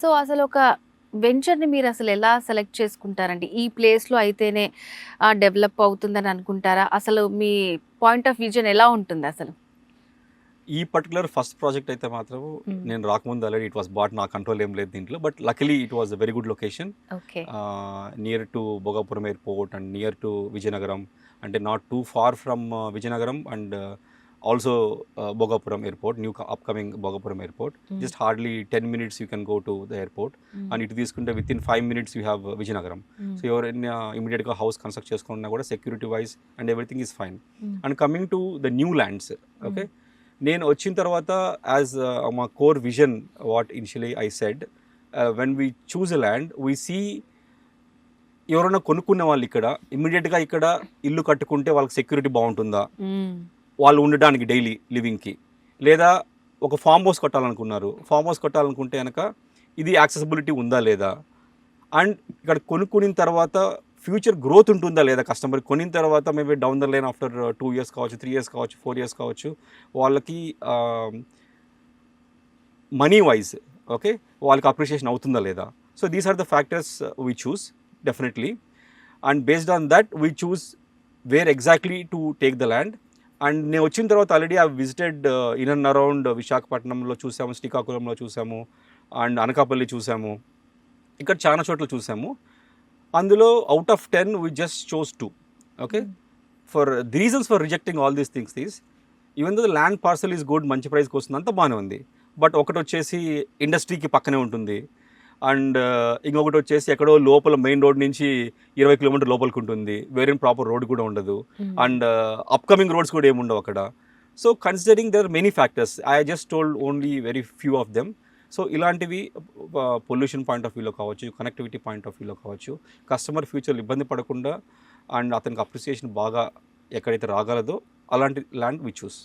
So అసలొక వెంచర్‌ని మీరసలు ఎలా select చేసుకుంటారండి? ఈ ప్లేస్‌లో అయితేనే డెవలప్ అవుతుందని అనుకుంటారా? అసలు మీ పాయింట్ ఆఫ్ విజన్ ఎలా ఉంటుందసలు? ఈ పర్టిక్యులర్ ఫస్ట్ ప్రాజెక్ట్ అయితే మాత్రం హ్మ్. నేను రాకముందు ఆల్రెడీ ఇట్ వాస్ బాట్, నా కంట్రోల్ ఏం లేదు దీంట్లో. But luckily it was a very good location. Okay. Near to Bhogapuram airport and near to Vizianagaram. అంటే not too far from Vizianagaram and also Bhogapuram airport, new upcoming Bhogapuram airport. Hmm. Just hardly 10 minutes you can go to the airport. Hmm. And ఇటు తీసుకుంటే with in 5 minutes you have Vizianagaram. Hmm. So ఎవరైనా ఇమీడియట్గా house construct చేసుకున్నా కూడా security wise and everything is fine. Hmm. And coming to the new lands, okay, hmm. నేను వచ్చిన తర్వాత as మా core vision what initially I said, when we choose a land we see ఎవరైనా కొనుక్కునే వాళ్ళు ఇక్కడ ఇమ్మీడియట్గా ఇక్కడ ఇల్లు కట్టుకుంటే వాళ్ళకి సెక్యూరిటీ బాగుంటుందా, హ్మ్. వాళ్ళు ఉండడానికి డైలీ లివింగ్కి, లేదా ఒక ఫామ్ హౌస్ కట్టాలనుకున్నారు, ఫామ్ హౌస్ కట్టాలనుకుంటే కనుక ఇది యాక్సెసిబిలిటీ ఉందా లేదా, అండ్ ఇక్కడ కొనుక్కున్న తర్వాత ఫ్యూచర్ గ్రోత్ ఉంటుందా లేదా, కస్టమర్ కొనిన తర్వాత maybe down the line after 2 years కావచ్చు, 3 years కావచ్చు, 4 years కావచ్చు, వాళ్ళకి మనీ వైజ్, ఓకే, వాళ్ళకి అప్రిషియేషన్ అవుతుందా లేదా. So these are the factors we choose definitely. And based on that we choose where exactly to take the land. And నేను వచ్చిన తర్వాత already I visited in and around విశాఖపట్నంలో చూసాము, శ్రీకాకుళంలో చూసాము, అండ్ అనకాపల్లి చూసాము, ఇక్కడ చాలా చోట్ల చూసాము. అందులో out of 10 we just chose 2. Okay, for the reasons for rejecting all these things is, even though the land parcel is good, మంచి ప్రైస్కి వస్తుంది, అంతా బాగానే ఉంది. బట్ ఒకటి వచ్చేసి ఇండస్ట్రీకి పక్కనే ఉంటుంది, అండ్ ఇంకొకటి వచ్చేసి ఎక్కడో లోపల మెయిన్ రోడ్ నుంచి 20 kilometers లోపలికి ఉంటుంది, వేరే ప్రాపర్ రోడ్ కూడా ఉండదు, అండ్ అప్కమింగ్ రోడ్స్ కూడా ఏమి ఉండవు అక్కడ. So considering there are many factors, I just told only very few of them. So ఇలాంటివి పొల్యూషన్ పాయింట్ ఆఫ్ వ్యూలో కావచ్చు, కనెక్టివిటీ పాయింట్ ఆఫ్ వ్యూలో కావచ్చు, కస్టమర్ ఫ్యూచర్లో ఇబ్బంది పడకుండా అండ్ అతనికి అప్రిసియేషన్ బాగా ఎక్కడైతే రాగలదో అలాంటి ల్యాండ్ వి చూస్.